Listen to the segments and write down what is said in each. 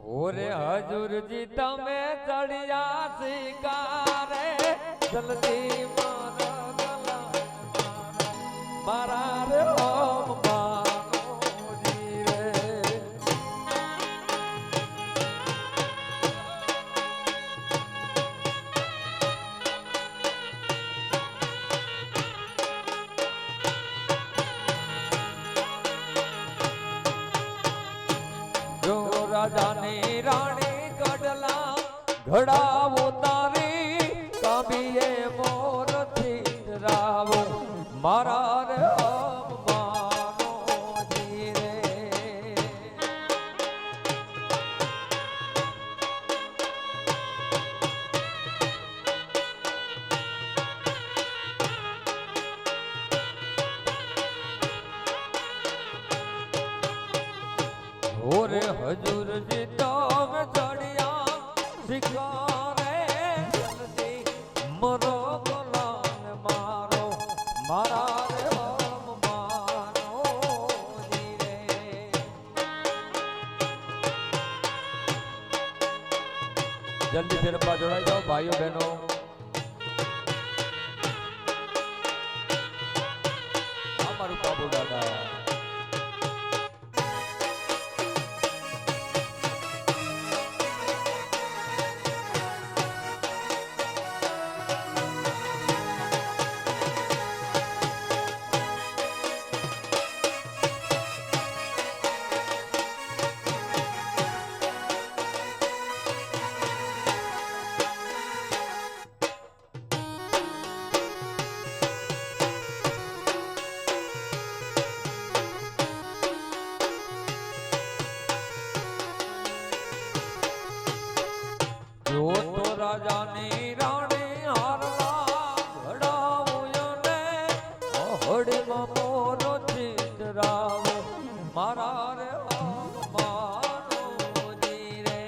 ઓરે હજુર જી તમે ચડિયા શિકારે જલ્દી મારા રે ઓમ માનોજી રે જો રાજાની રાણી કડલા ઘડાવો તારી કાબીએ મોરથી રાવો મારા રે માનોજી રે ઓરે હજુર જી તમે ચડિયા શિકારે જલ્દી મરો ગલાન મારો મારા રે માનોજી રે જલ્દી ફેરપા જોડાઈ જાઓ ભાઈઓ બહેનો અમારું બાબુ દાદા જો તો રાજાની રાણી હારલા ઘડાવોને હળમાં મોરો ચિંદરાવો મારા રે માનોજી રે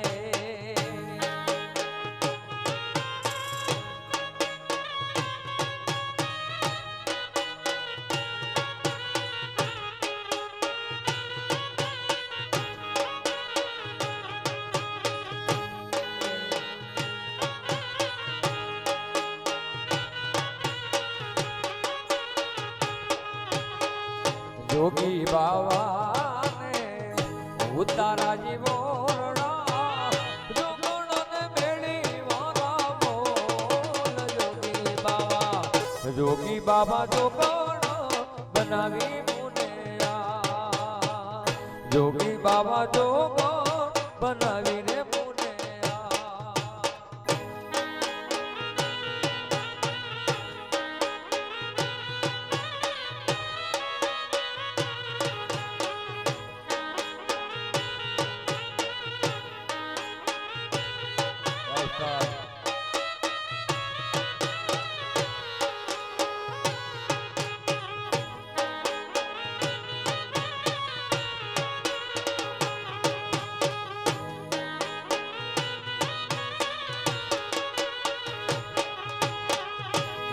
જોગી બાવાને ઉતારા જીવોરણા જોગણને મેળી વારા બોલ જોગી બાબા જોગણ બનાવી મુનેયા જોગી બાબા જોગણ બનાવી રે મુનેયા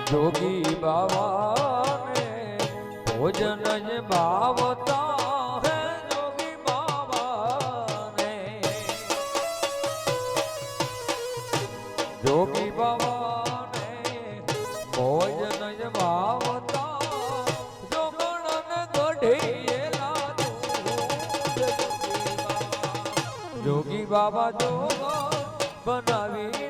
જોગી બાવાને ભોજન જ ભાવતા હે જોગી બાવાને જોગી બાવાને ભોજન જ ભાવતા જોગણને ગઢિયેલા જોગી બાબા જોગણ બનાવી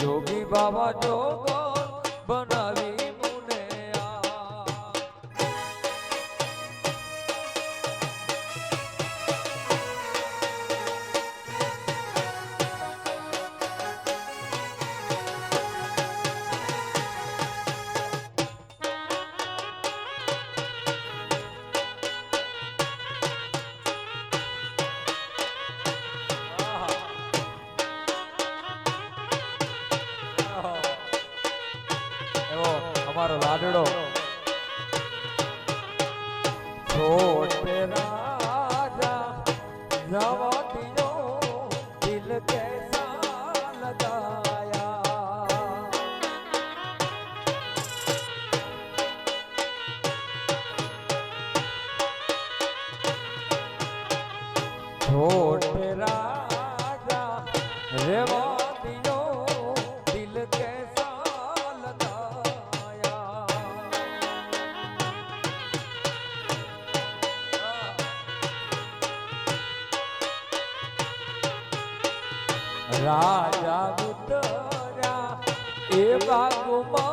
જોગી બાબા જોગણ બનાવી મુનેયા અમારો લાડડો છોટે રાજા જવા દિયો દિલ કેસા લગાયા छोटे राजा रेवा दियो दिल कैसा लगाया राजा उतरा ए बागुमा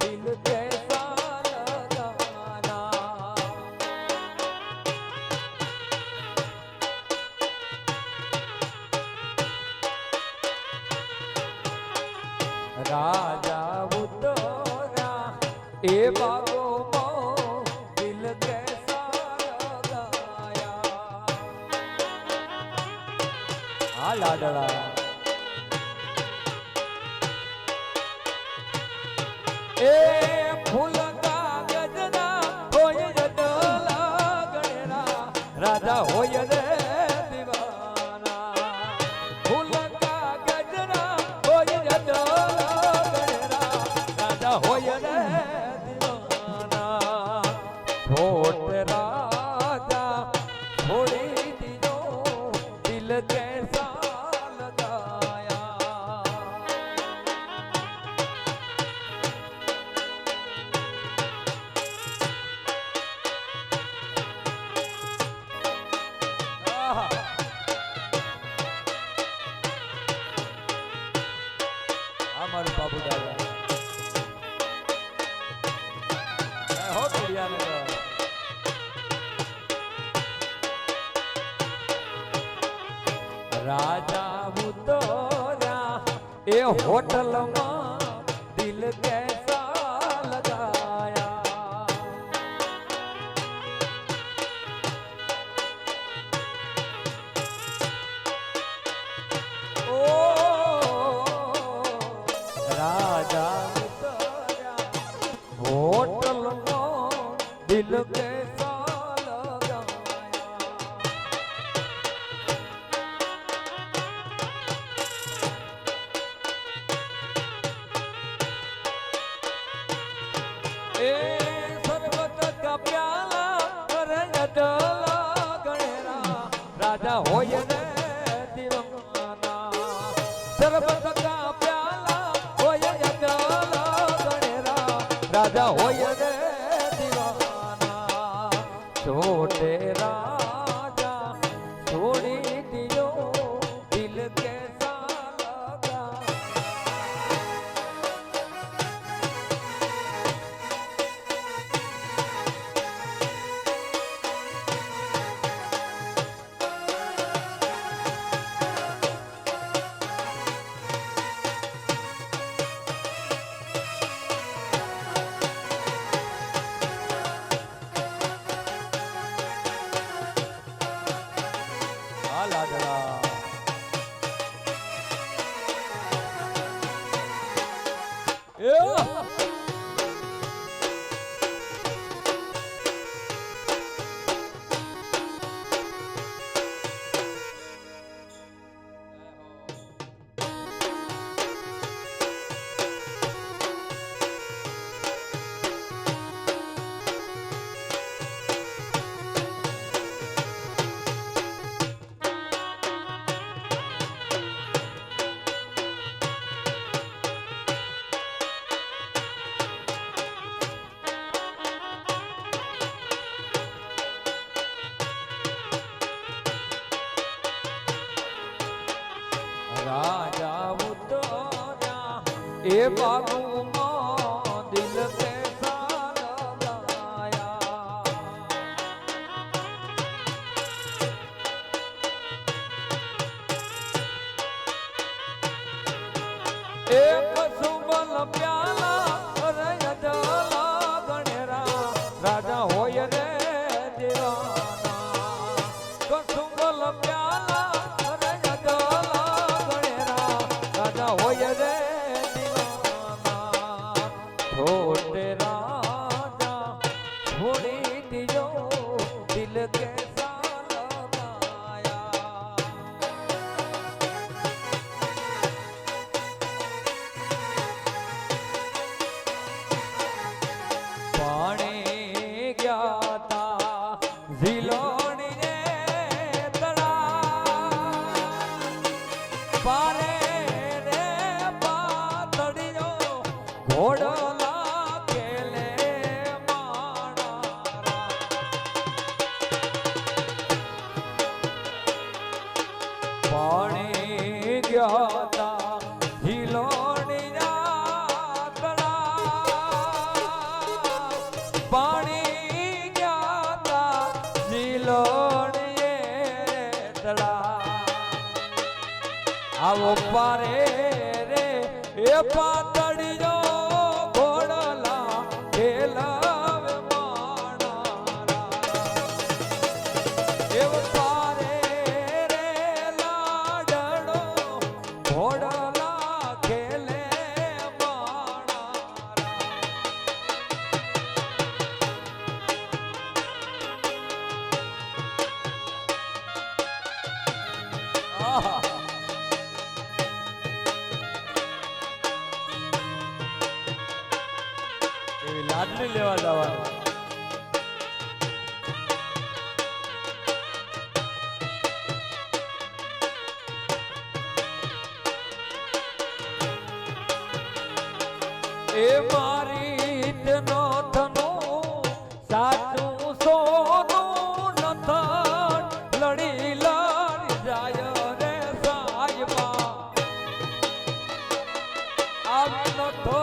दिल कैसा लगाना राजा उतरा ए बागुमा दिल कैसा लगाया आ लाडला ए फूल का गजना होय जडला गणेरा राजा होय रे दीवाना फूल का गजना होय जडला गणेरा राजा होय रे दीवाना छोट राजा छोड़ी दियो दिल कैसा लगाया हमारे बाबू दादा हो बढ़िया राजा उतरा ए होटल में दिल कैसा लगाया राजा उतरा होटल में दिल कैसा लगाया ए सरबत का प्याला रजडला गणेरा राजा होय रे दीवाना सरबत का प्याला होय जडला गणेरा राजा होय रे दीवाना छोटे राजा छोड़ी दियो दिल कैसा लगा लाडला राजा उतरा ए बाबू मां दिल कैसा लगाया एक सुबल प्याला रजडला गणेरा राजा होय रे दीवाना कसुबल प्याला रजडला गणेरा राजा होय रे दीवाना ઘોડલા કેલે માણા પાણી ગયા હિલોણિયા તળા પાણી ગયા હિલોણિયે તળા આવો પારે રે એ પાતળીઓ ઘોડલા ખેલાવે માણા એવ પારે રે લાડડો ઘોડલા ખેલે માણા આહા લાડલી લેવા જવાનું એ મારી નો ધનો સાચું સોનું નથન લડી લડી જાય રે સાહેબા આવી નથો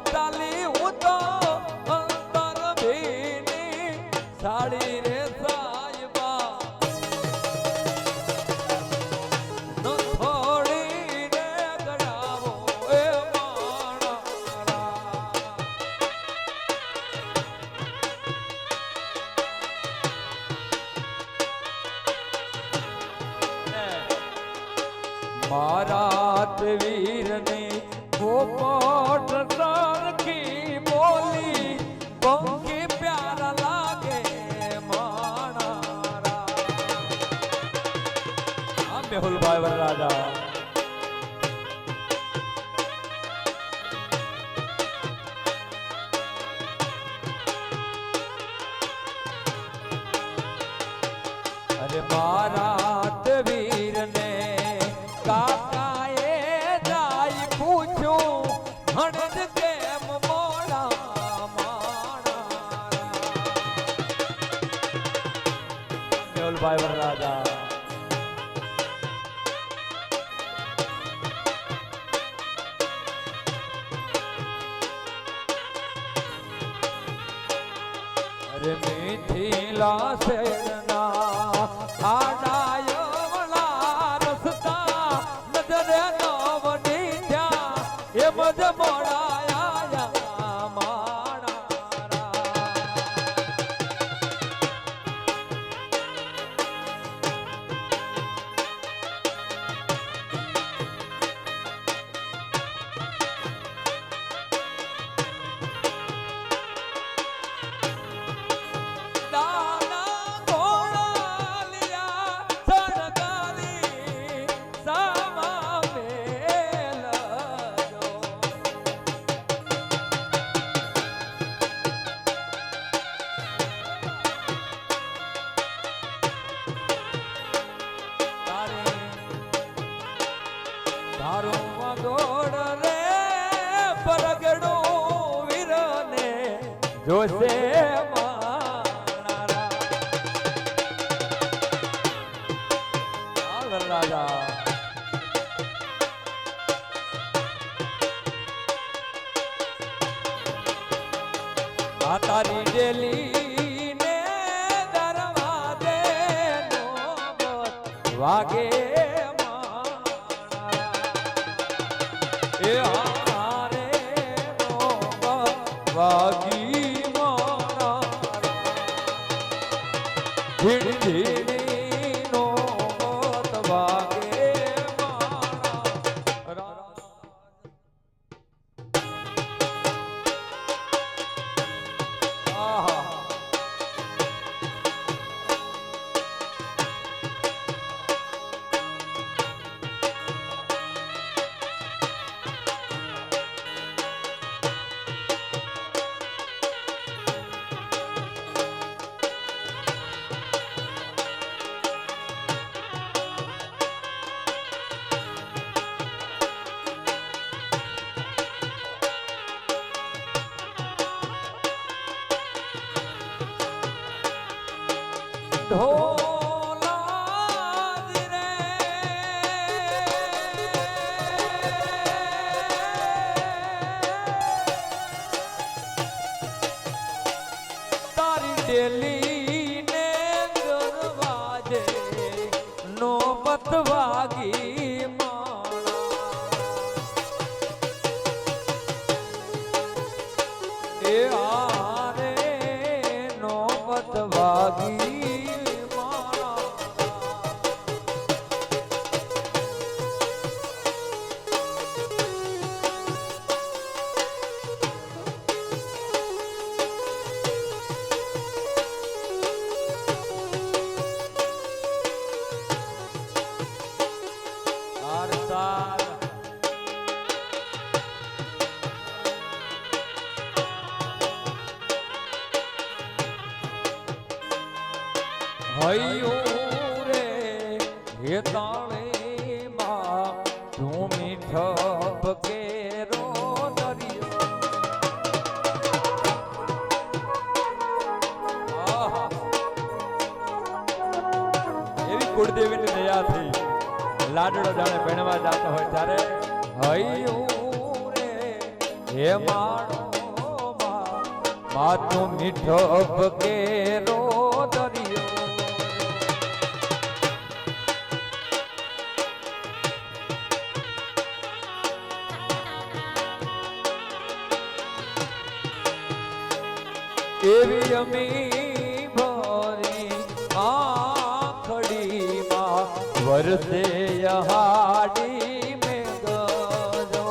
તાલી ઉતો અંતર ભીની સાડી રે સાહેબા ન થોડી રે ગડાવો એ માણા મારા વીરને પોપટ સરખી બોલી બંકી પ્યારા લાગે માણા આ મેહુલભાઈ વરરાજા અરે મારા વીરને કાકાએ જાય પૂછ્યું હણજ કેમ મોડા માણા મેહુલભાઈ વરરાજા અરે મિથિલા શેરના આડાયવલા રસ્તા નજરે નવડી થયા એ મજ મોડાયા માણા દાના ઘોડા લિયા સરકારી સામા મેલજો તારો ગોડ રે પરગડો વીરને જોશે રાજા આ તારી ડેલી ને દરવાજે નો વાગે એ હારે નો વાગી મારા ધીડી ધીડી નો વાગે મારા આહા ઢોલાજ રે તારી ડેલી ને દરવાજે નોબત વાગી માણા એ આરે નોબત વાગી માણા આરતાર હૈયું રે હે તાણે માં ધૂમી ઠપ કેરો દરિયો એવી કુળદેવીની દયાથી લાડડો જાણે ભણવા જતો હોય ત્યારે હૈયું રે હે માણો માતું મીઠો કેરો દરિયો એવી અમી ભરી આખડીમાં વરસે હાડી મેં ગજો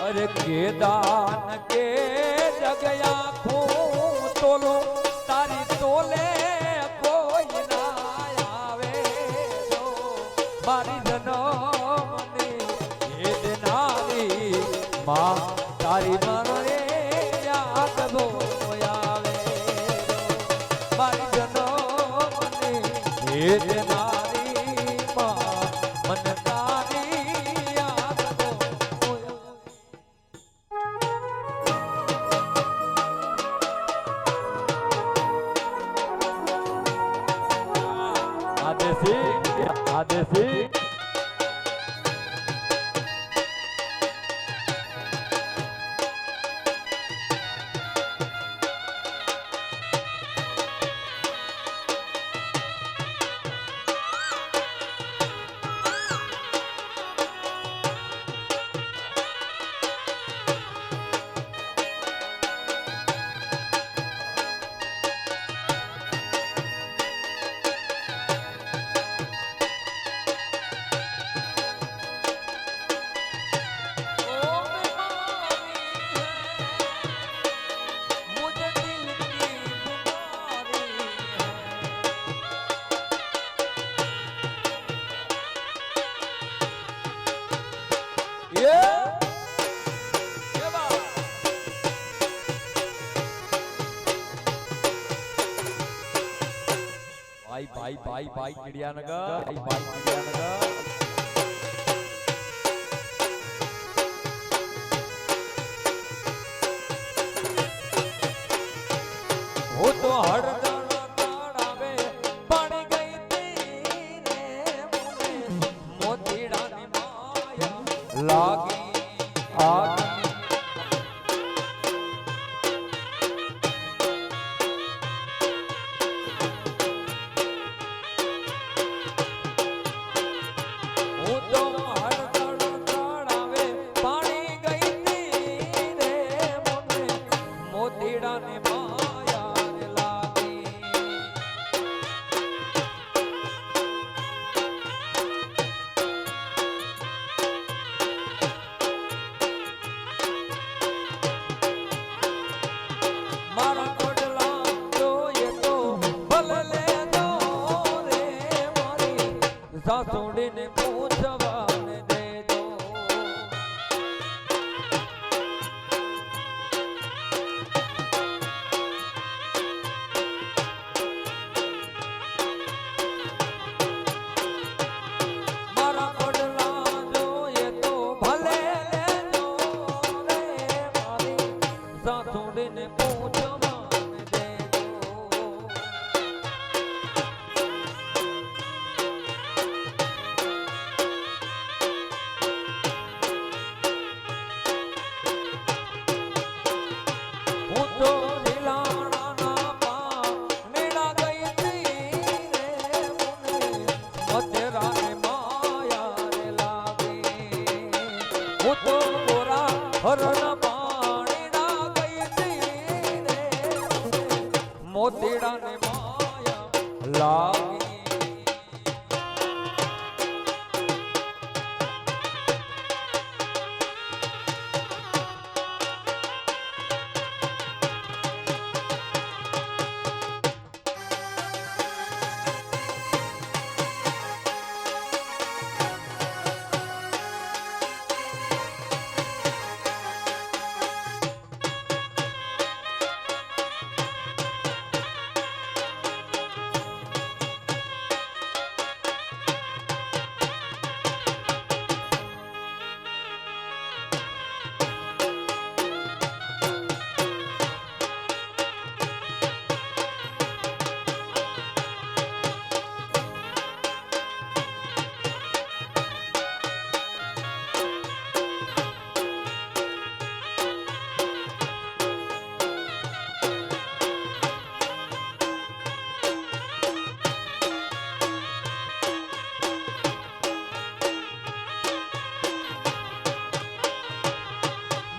અરે કે દાન કે જગયા ખું તોલો તારી તોલે કોઈ ના આવે તો મારી જનમની એ દેનારી માં તારી મને યાદ બહુ આવે મારી જનમની એ દેનારી માં મને તારી યાદ બહુ આદેશી ભાઈ કિડિયાનગર ભાઈ કિડિયાનગર હું તો હળદર તળાવે પાણી ગઈ તી રે મને મોતીડાની માયા લાગી આગ સાસુડીને પૂછવાને દેજો છોડીને પૂછવાને દેજો. હું તો દિલાણાના પાનેડા ગઈ હતી રે મને મધેરાને માયા રે લાગી. હું તો ગોરા હરણ પાણીડા ગઈ હતી રે મોતીડાને માયા લાગી.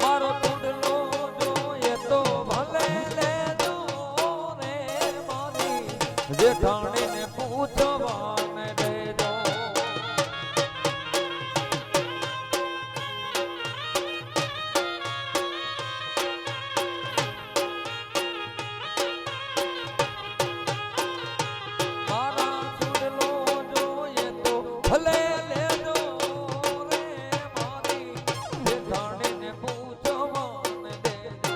મારો ટુડલો જોઈએ તો ભલે લેજો રે મારી જેઠાણીને પૂછવાને દેજો. મારા ટુડલો જોઈએ તો ભલે લેજો રે મારી જેઠાણીને પૂછવાને દેજો.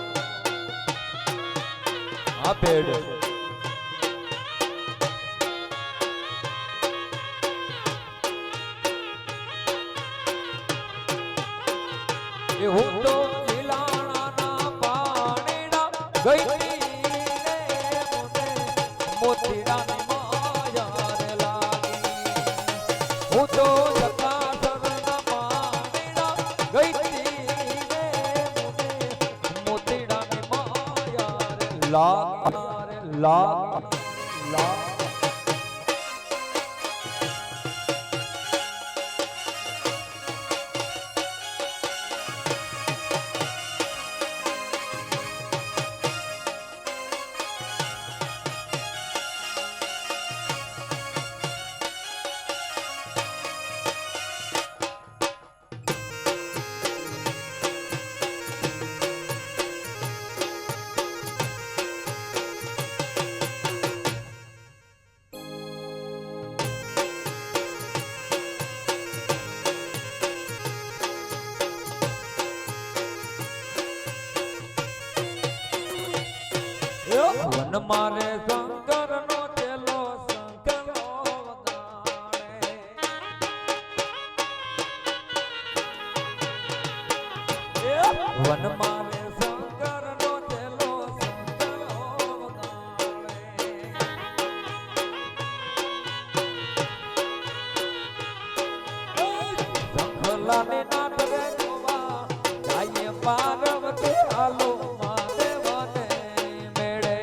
આ પેડ એ હું તો લીલાણાના પાણીડા ગઈ રે મને મોતીડાની માયા રે લાગી. હું તો જટાશરના પાણીડા ગઈ રે મને મોતીડાની માયા રે લાગી. વન મારે શંકર નો ચેલો શંકરો વગાડે. વન મારે શંકર નો ચેલો શંકરો વગાડે. શંખલાને નાટવે જોવા જાય પાર્વતી હાલો મહાદેવને મેળે.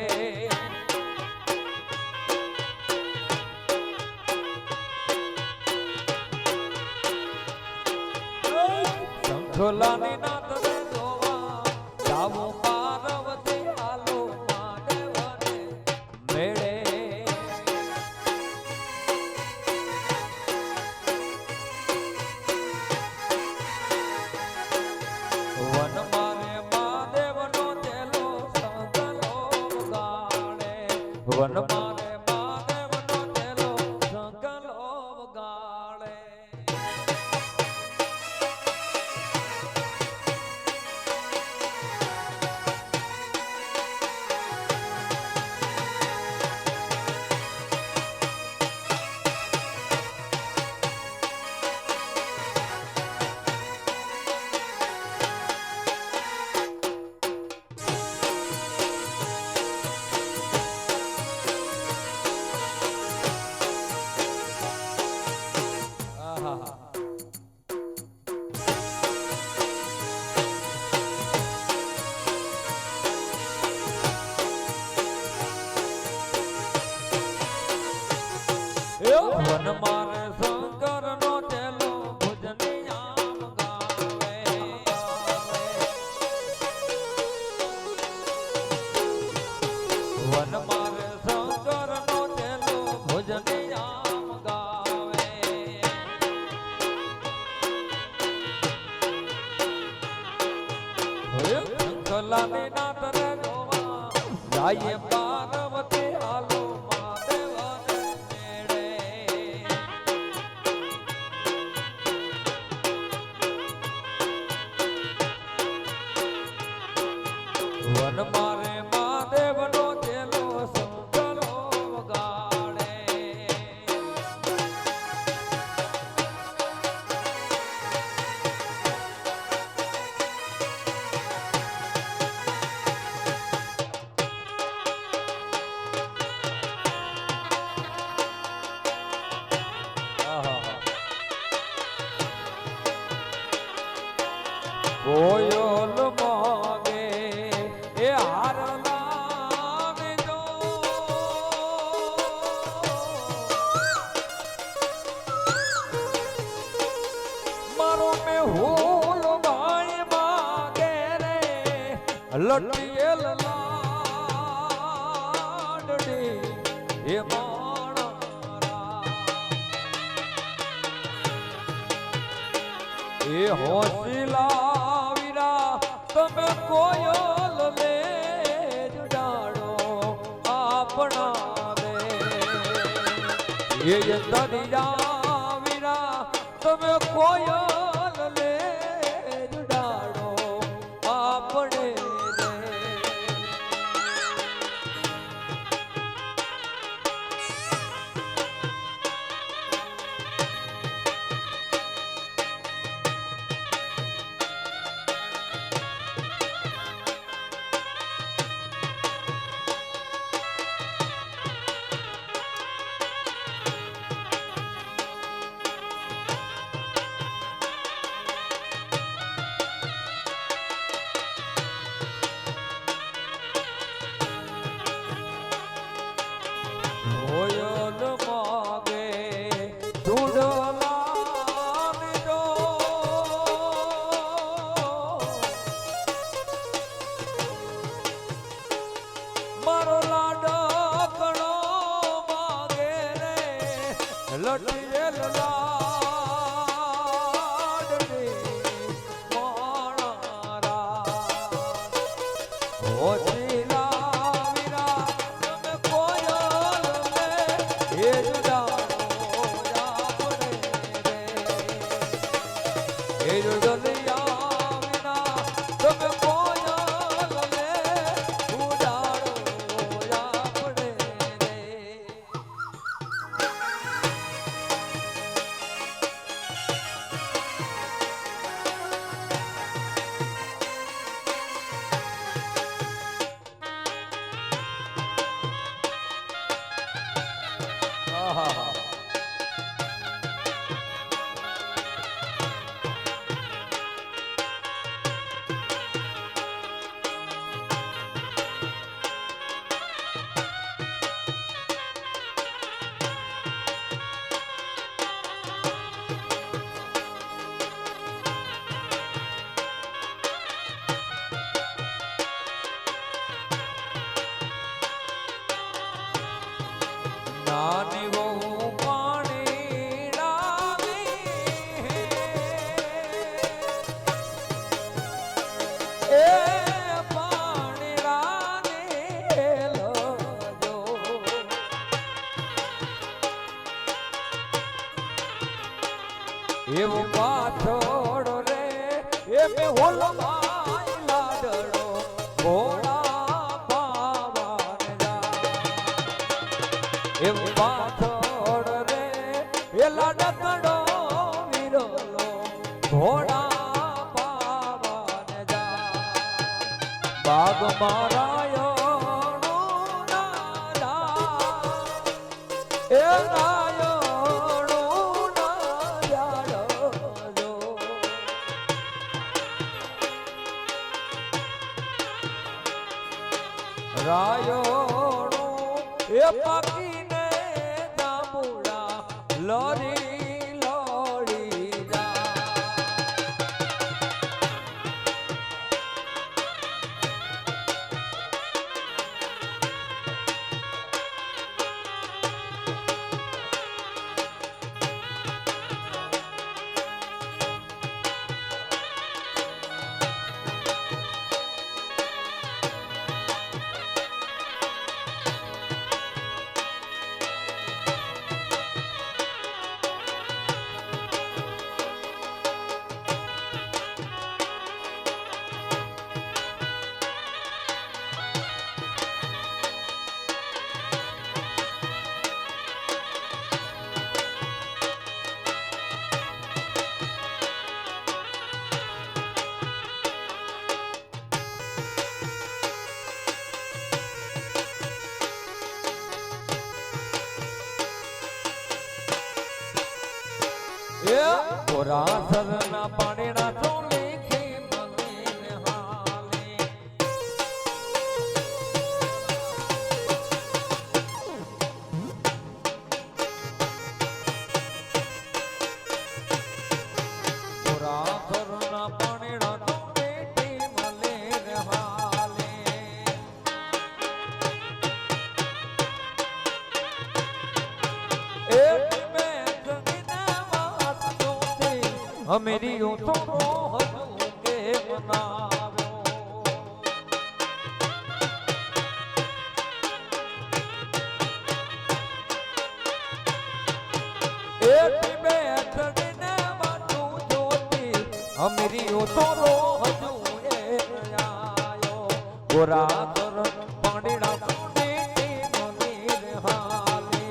શંખલાની નાટવે જોવા જાવું પાર્વતી હાલો મહાદેવને મેળે. વન મારે મહાદેવનો ચેલો શંકરો વગાડે. વન મારે મહાદેવનો ચેલો શંકરો વગાડે. વન મારે શંકર નો તેલો ભુજની આમ ગાવે વન મારે શંકર નો તેલો ભુજની આમ ગાવે શંકલાની નાત રે જોવા જાય પાર્વતી હાલો વન મારે મહાદેવ નો તેલો શંકરો વગાડે કોયોલ માગે એ હાર લાવજો મારો મે હોલ ભાઈ માગે રે લટિયેલ લાડડી એ માણા એ હોશિલા વીરા તમે કોયલ લે જડાડો આપણા દે એ દરિયા વીરા તમે કોયલ લે જડાડો આપણે દે કોયલ માગે દૂધલા મીઠો મારો લાડકણો માગે રે લટિયેલ લાડડી માણા હોશિલા વીરા તમે કોયલ લે એ જડાડો આપણે રે એ દરિયા વિના તમે કોયલ લે ઉડાડો આપણે રે નાની બહુ પાણી ડાલી એ પાણી ડાલી લજો એવું પાછળ રે એ મે હોલ ભાઈ લાડડો ઘોડા પાવાન જા એવું પાછળ રે એ લાડકડો વિરલો ઘોડા પાવાન જા બાગ મારાયણો નારા એ રાયણો નારાયણો રાયણો એ પાકીને જાંબુડા લોરી લોડી જા કોરાસરના પાણીના ચોલે કે મને હાલે કોરાસરના પાણીના ચોલે કે મને હાલે અમેરી તો હજુ કે મનાવો એથી બે ચડીને વાતું જોતી અમેરી તો હજુ એ આયો ગોરા કર પાણીડા કોડી મલીર હાલે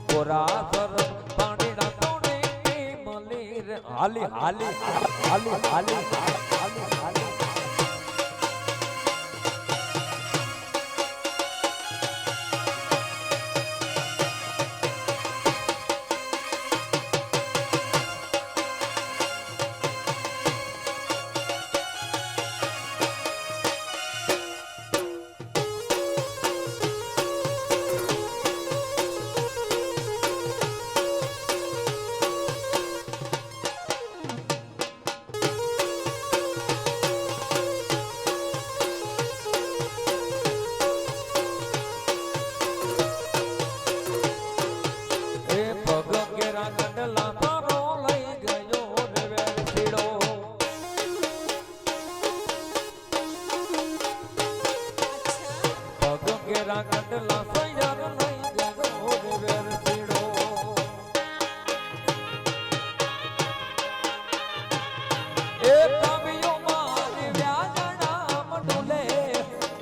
ગોરા કર પાણીડા કોડી મલીર હાલી હાલી હાલી હાલી હાલી હાલી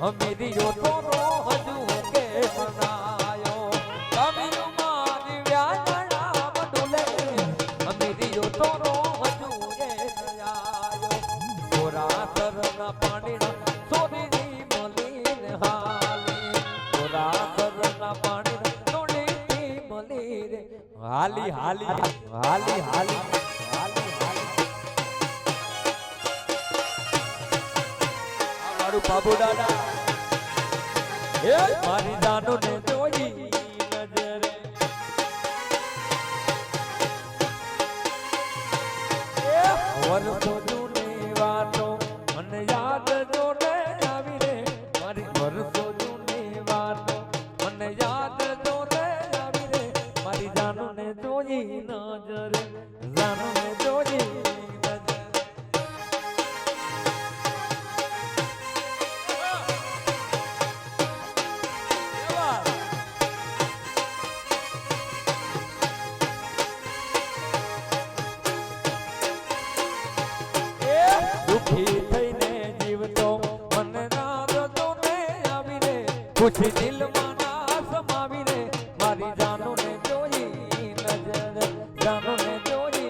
અમેરી તો હજુ કે મનાયો કવિ મારી વ્યાજણા બડુલે અમેરી તો હજુ કે આયો ગોરા કરના પાણીના સોરીની મલીન હાલી ગોરા કરના પાણીના સોરીની મલીન હાલી હાલી હાલી હાલી હાલી હાલી મારું બાબુ દાદા એ મારી જાનો ને જોઈ નજરે એ વર્ષો જૂની વાતો મને યાદ જોને આવી રે મારી વર્ષો જૂની વાતો મને યાદ જોને આવી રે મારી જાનો ને જોઈ નજરે જાનો ને જોઈ દુખી થઈને જીવતો મને રાત જોને આવી રે ખુશી દિલમાં ના સમાવી રે મારી જાનો ને જોઈ નજર જાનો ને જોઈ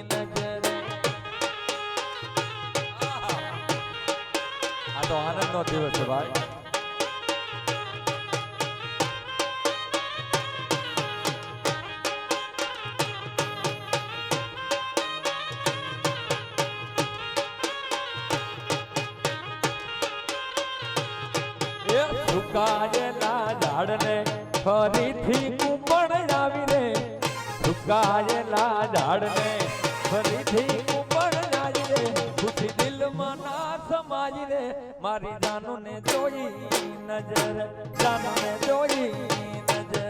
નજર આ તો આનંદનો દિવસ છે ભાઈ સુકાયેલા ઝાડને ફરીથી કુંપણ આવી રે સુકાયેલા ઝાડને ફરીથી ઉપર જાય રે ખુશી દિલમાં ના સમાય રે મારી જાનુને જોઈ નજર જાનુને જોઈ નજરે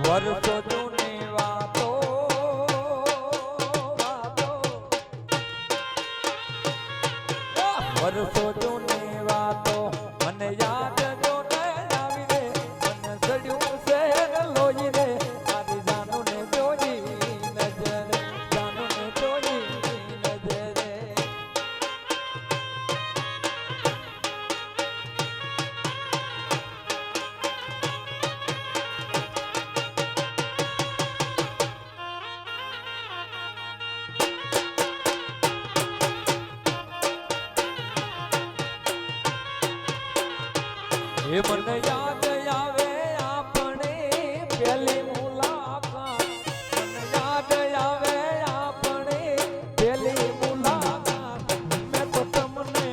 વર્ષો જૂની વાતો વર્ષો જૂની વાતો મને યાદ જો ને આવી રે મને ચડ્યું છે લોહી રે મારી જાનુને જોઈ નજર જાનુને જોઈ નજરે એ મને યાદ આવે આપણે પેલી મુલાકાત મને યાદ આવે આપણે પેલી મુલાકાત મેં તો તમને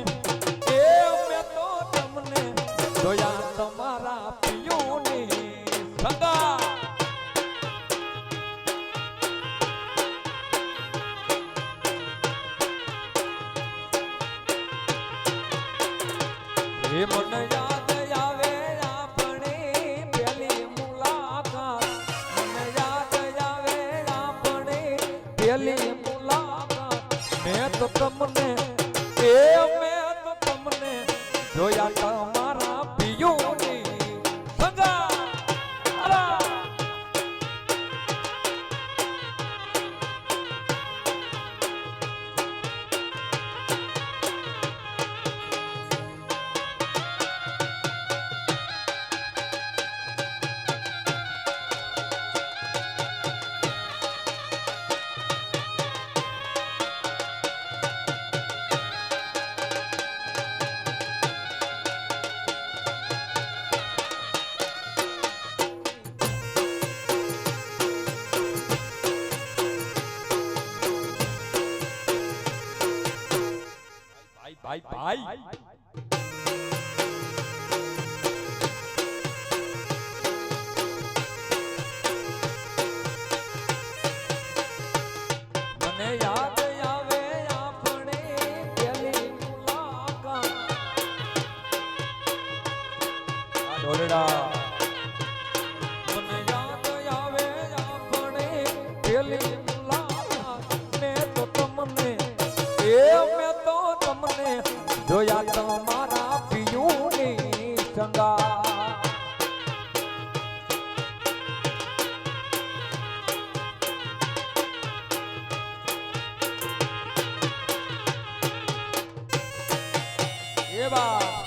જોયા તમારા પિયુની સંગા એ મને યાદ આવે આપણી પેલી મુલાકાત મને યાદ આવે આપણી પેલી મુલાકાત મેં તો તમને જોયા તમારા પિયુની સંગા ભાઈ મને યાદ આવે આપણે પેલી મુલાકાત ડોરડા મને યાદ આવે આપણે પેલી મુલાકાત મેં તો તમને જોયા તમારા પિયુની સંગા એવા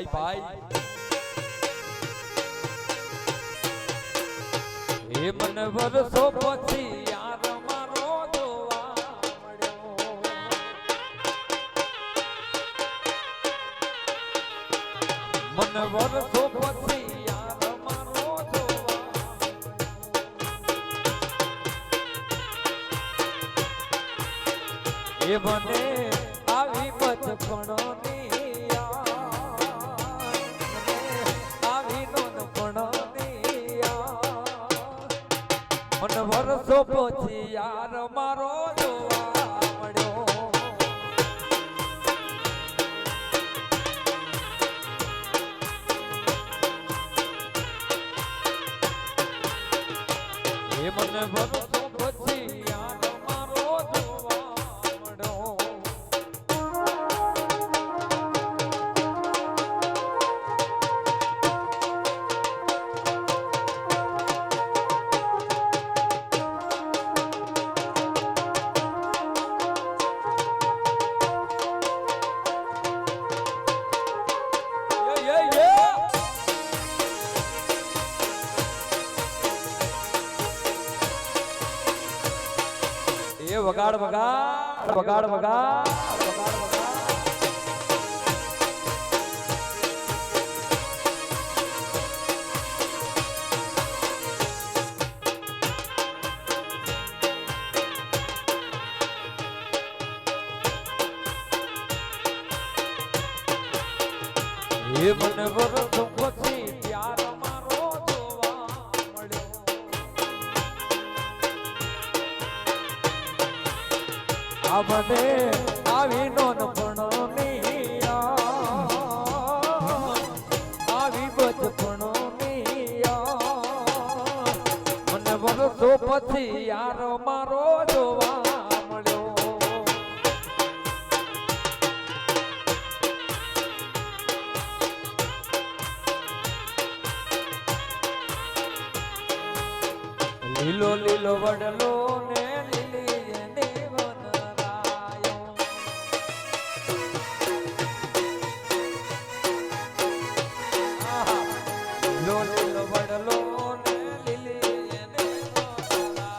ભાઈ એ મને વર્ષો પછી યાર મારો જોવા મળ્યો મને વર્ષો પછી યાર મારો જોવા એ મને આવી બચપણની વર્ષો પછી યાર મારો જોવા મળ્યો વગાડ વગાડ વગાડ એ મને વરસો પછી પ્યાર મારો જોવા મળ્યો આ મને આવી નોનપણની આવી બચપણની મને વરસો પછી યાર મારો જોવા મળ્યો લીલો લીલો વડલો ને લીલી એની વનરાયો લીલો લીલો વડલો ને લીલી એની વનરાયો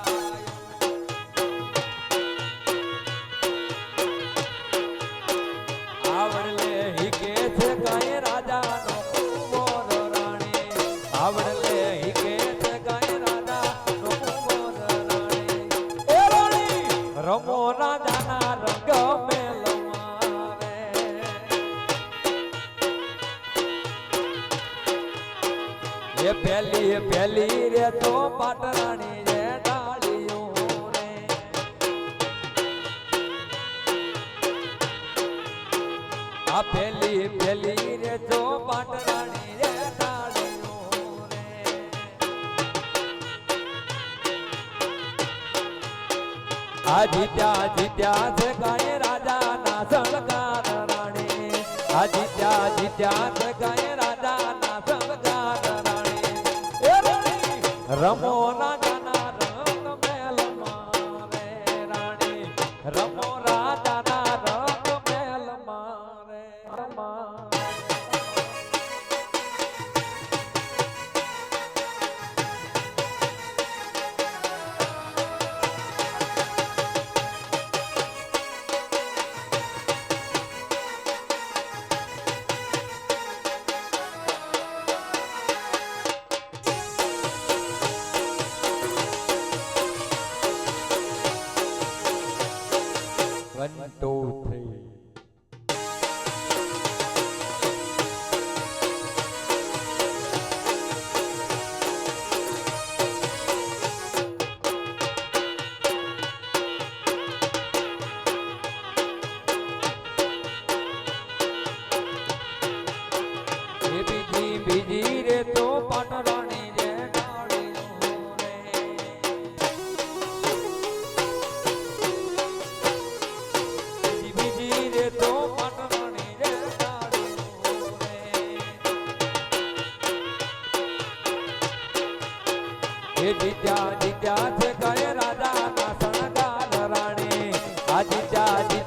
આવડલે હીકે છે કાંઈ રાજાનો કુંવર રાણી આવડલે હીકે છે કાંઈ રમો રાજાના રંગ મેલમાં રે એ પહેલી રે તો પાટરાણી રે ડાળીઓ રે આ પહેલી રે તો પાટરાણી રે ડાળીઓ રે આ જીત્યા છે કાંઈ રાજાના સળકાર રાણી આ જીત્યા છે કાંઈ રાજાના સળકાર રાણી એ રાણી રમો રાજાના રંગ મેલમાં રે રાણી રમો રાજાના રંગ મેલમાં રે One, two, three. બીજી રે તો પાટરાણી રે ડાળીઓ રે બીજી રે તો પાટરાણી રે ડાળીઓ રે એ જીત્યા છે કાંઈ રાજાના શણગાર રાણી આ જીત્યા છે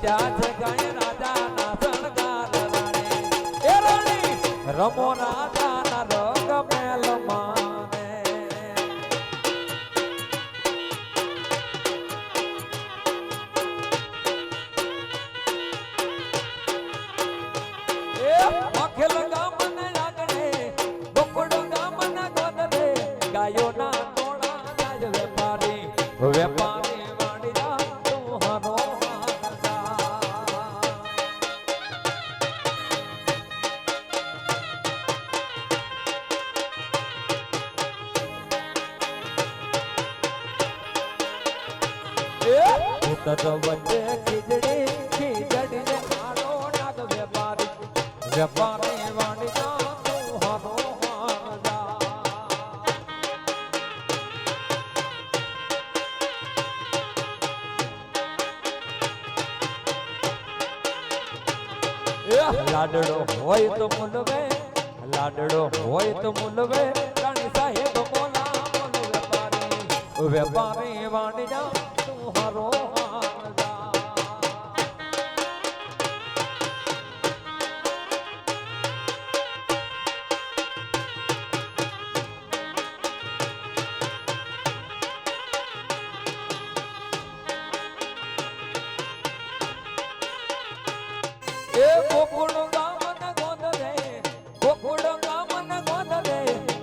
કાંઈ રાજાના શણગાર રાણી એ રાણી રમો રાજાના રંગ મેલમાં અખિલ ગામને આગણે બકડો ગામના ગોદરે ગાયોના ટોળા જાજ વેપારી વાણી જા તું હારો ઉતર વચ્ચે ખીજડી ને મારો નાદ વેપારી વાણી જા તું હારો લાડડો હોય તો મુલવે રાણી સાહેબ બોલા બોલ વેપારી વાણી જા તું હારો એ ગોકુળ ગામ ને ગોદ રે ગોકુળ ગામ ને ગોદ રે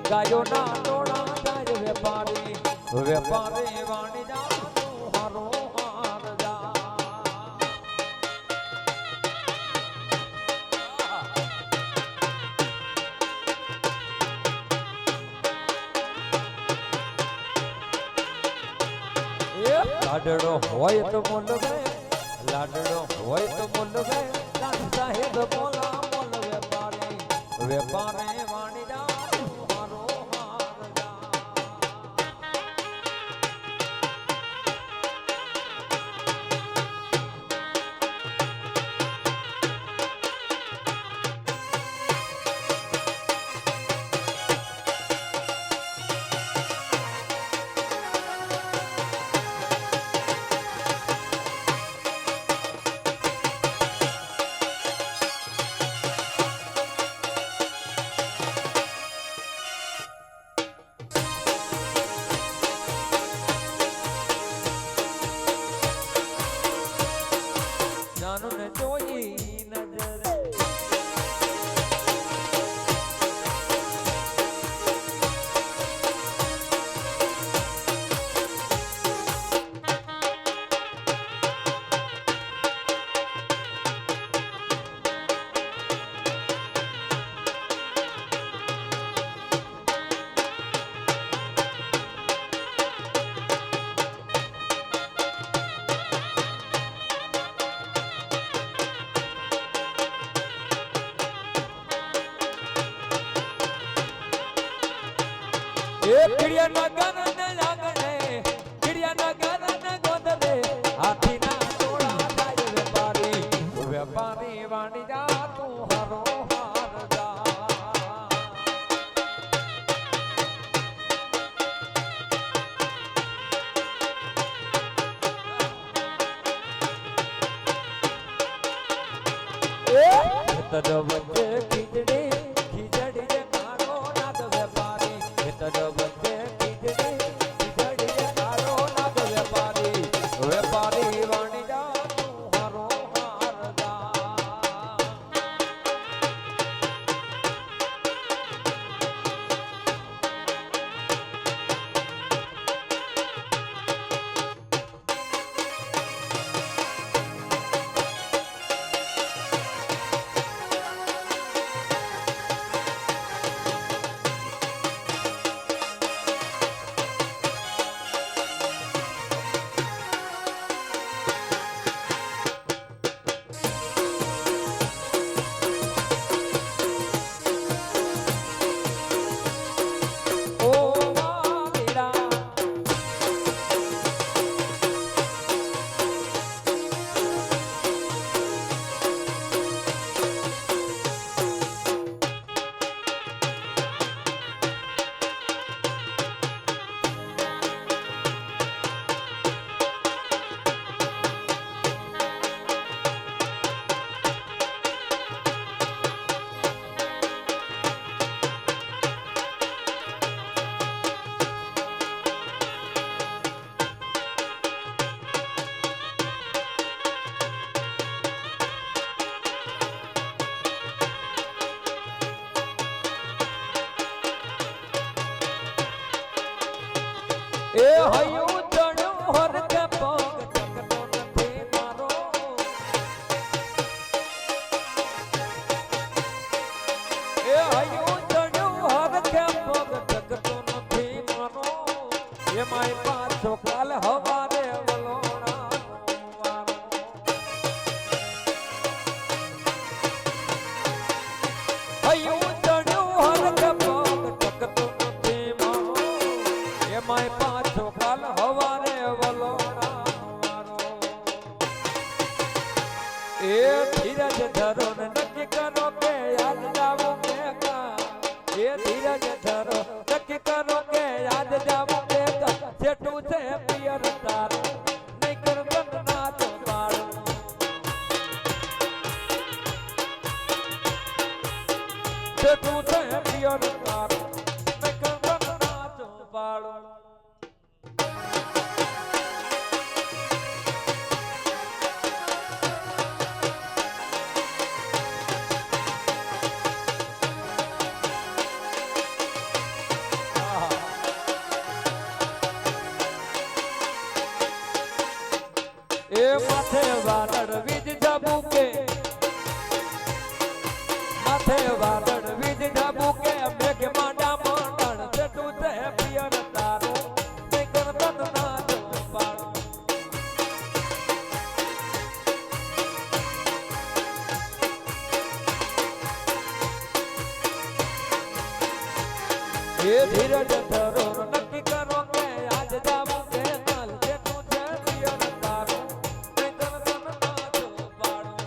ગાયો ના ટોળા જાય વેપારી વેપારી વાણી જાનું હારો હાર જા લાડડો હોય તો બોલવે લાડડો હોય તો બોલવે લાડ સાહેબ બોલા બોલ વેપારી વેપારી વાણી જાનું હારો હાર જા જાનું ને જોઈ નજર કિડિયા નગર ને લાગણે કિડિયા નગર ને ગોદરે હાથી ના ટોળા જાય વેપારી વેપારી વાણી જા તું હારો હાર જા તદ વચ્ચે ખીજડી ખીજડી મારો નાદ વેપારી તદ વચ્ચે ખીજડી ખીજડી મારો નાદ વેપારી વેપારી વાણી જા તું હારો હાર જા એ હયું ચણ્યું હર કે પગ ટકતો નથી મારો એ હયું ચણ્યું હર કે પગ ટકતો નથી મારો એમાંય પાછો કાલ હવારે વલોણા વારો હયું ચણ્યું હર કે પગ ટકતો નથી મારો એમાંય પાછો કાલ હવારે વલોણા વારો એ ધીરજ ધરો ને નક્કી કરો કે યાદ જાવું કે કા એ ધીરજ ધરો નક્કી કરો કે યાદ જાવું કે કા જેટલું છે પિયર તારું નહીં કરવન નાચ પાડું જેટલું છે પિયર તારું નહીં કરવન નાચ પાડું એ ધીરજ ધરો નક્કી કરો કે આજ જાવું કે કાલ જેટલું છે દિયર તારું નહીંતર તન નાજો પાડું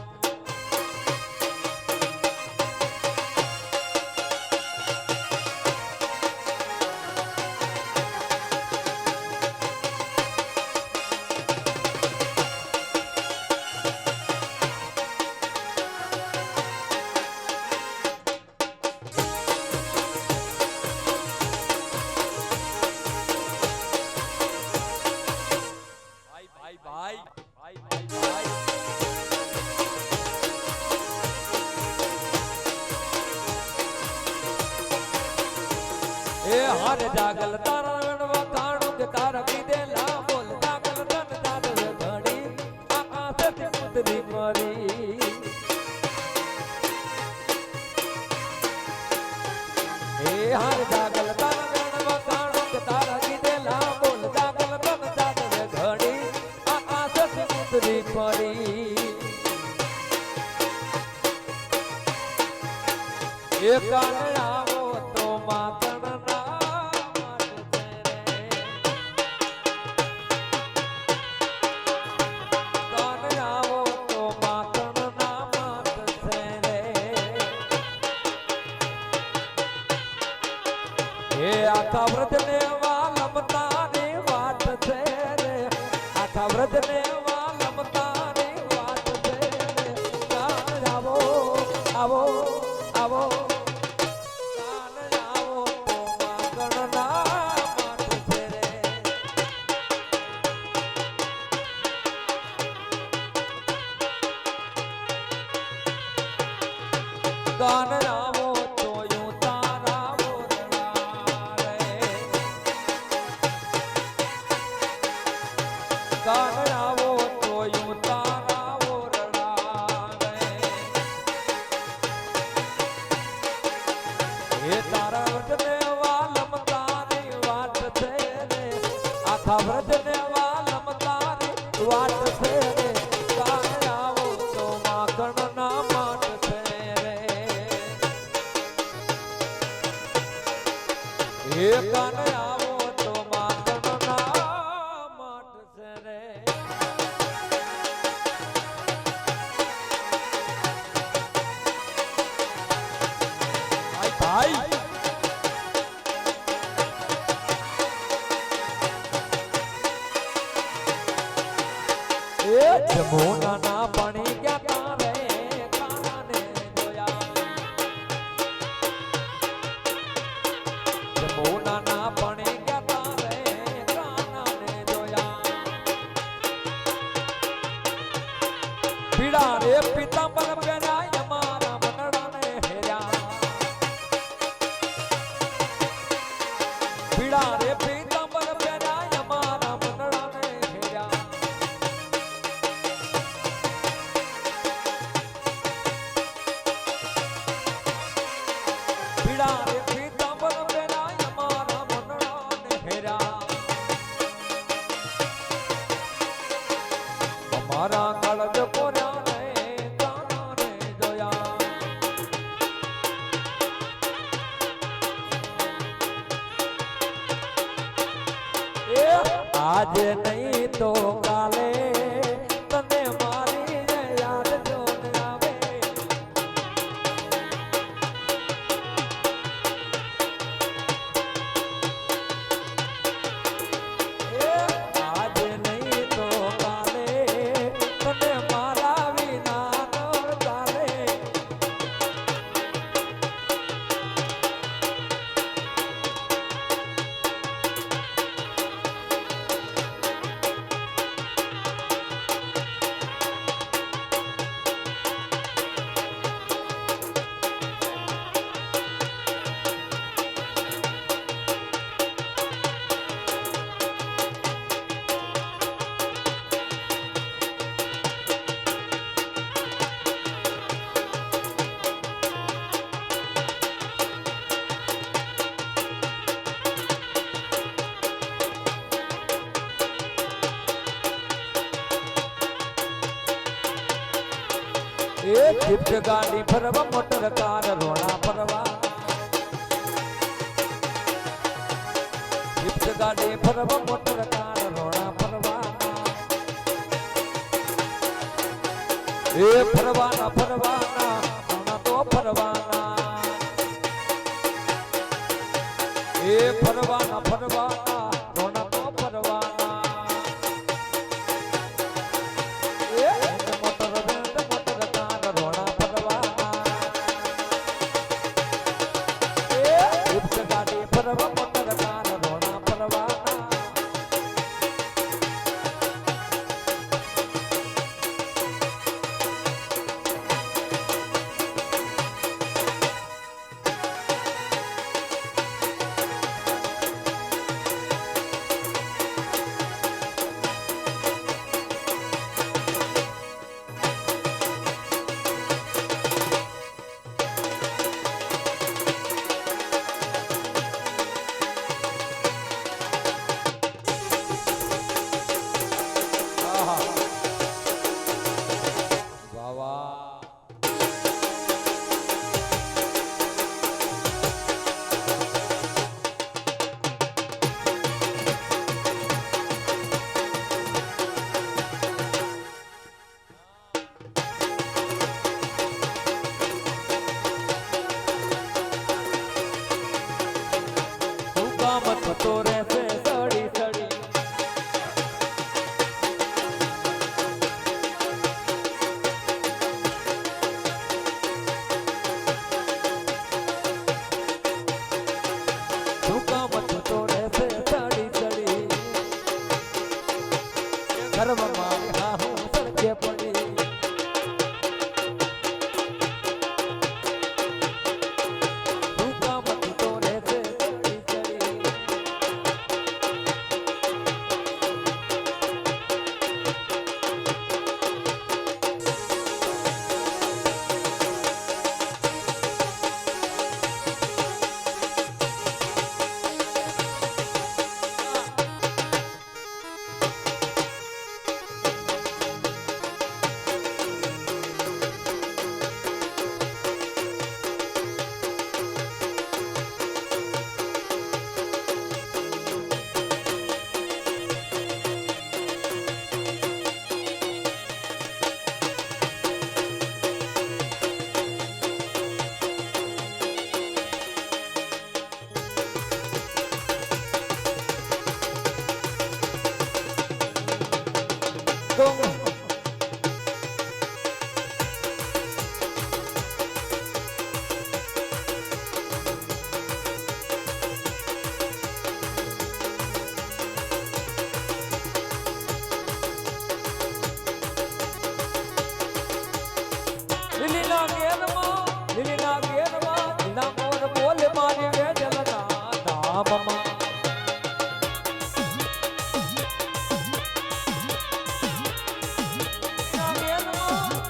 એ હારે જાગલ તારા વેણવા કાણું કે તારા કીધેલા બોલ જાગલ તન જાદવે ઘડી આકાશથી ઉતરી મરી એ હારે જાગલ તારા વેણવા કાણું કે તારા કીધેલા બોલ જાગલ તન જાદવે ઘડી આકાશથી ઉતરી મરી એ કાને આવો તો માતણ આખા વ્રત ને વાલમ તારી વાત છે રે આખા વ્રત ને વાલમ તારી વાત છે રે કાન આવો આવો આવો કાન આવો તો માગણ ના માત છે રે કાન આવો તો યું તારા કાન આવો તો યું તારા ઓરડા એ તારા વ્રતને વાલમ તારી વાત છે રે આખા વ્રતને વાલમ તારી વાત છે રે કાન આવો તો માખણ ના માટ છે રે એ કાન આવો તો માખણ ના માટ છે રે ભાઈ એ જમુના ના પાણી ગયા તારે કાનાને જોયા જમુના ના પાણી ગયા તારે કાનાને જોયા પીડા રે પિતાંબર પહેરાય અમારા મંડળાને હેર્યા પીડા રે પિતાંબર પહેરાય અમારા મંડળાને હેર્યા પીડા રે પિતાંબર પહેરાય અમારા મંડળાને હેર્યા અમારા કાળજ કોર્યા ને કાનાને જોયા એ આજે નહીં તો કાલે તને મારી યાદ જોને આવે એ આજે નહીં તો કાલે તને મારા વિના ન ચાલે એ જીપ ગાડી ફરવા મોટર કાર રોણા ફરવા ગાડી ફરવા મોટર કાર રોણા ફરવાના એ ફરવાના ફરવાના રોણા તો ફરવાના એ ફરવાના ફરવાના રોણા તો ફરવાના એ મોટર કાર રોણા ફરવાના એ ગાડી ફરવા મોટર કાર રોણા ફરવાના થતો રહેશે સડી સડી હુકામ થતો રહેશે સડી સડી ઘરમાં હા હું સડકે પડી હુકામ થતો રહેશે લીલીના ઘેરમાં લીલા મોર બોલે મારી વેજલના ધામમાં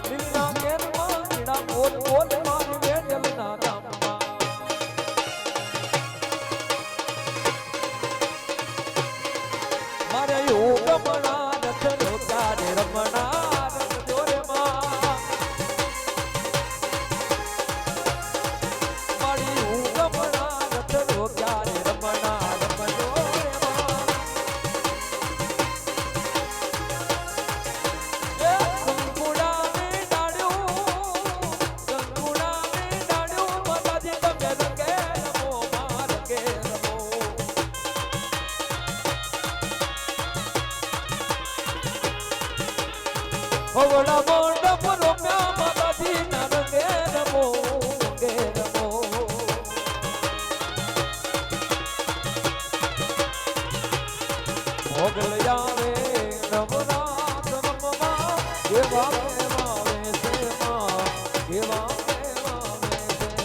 લીલીના ઘેરમાં લીલા મોર બોલે મારી વેજલના ધામમાં મારે યોગમણા રથ રોકારે રમણા રથ જોરે માં હોવડા મોંડપ રોમ્યા માતાજી ના રંગે રમો ગે રમો ભોગલ આવે નવરાત રમવા કેવા કેવા વેસે માં કેવા કેવા વેસે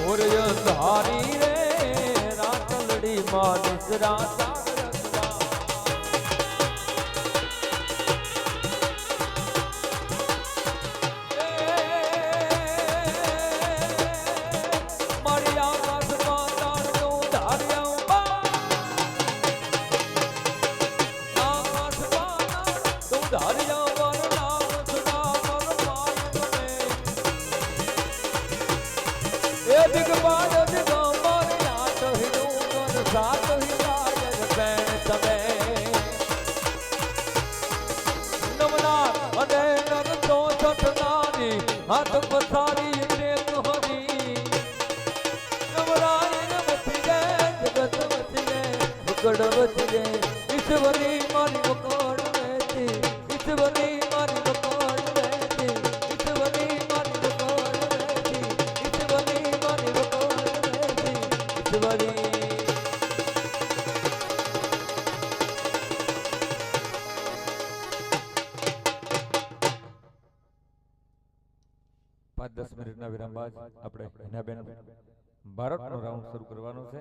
ઓરય ધારી રે રાતલડી માં નિસરા હાથ પથારી ટેક હરી નવરાય ને વચી જાય જગત વચી જાય વકડ વચી જાય ઈશ્વરી મારી વકડ વેચી ઈશ્વરી મારી વકડ વેચી ઈશ્વરી મારી વકડ વેચી ઈશ્વરી મારી વકડ વેચી ઈશ્વરી પાંચ 10 મિનિટના વિરામ બાદ આપણે હિનાબેન ભારતનો રાઉન્ડ શરૂ કરવાનો છે।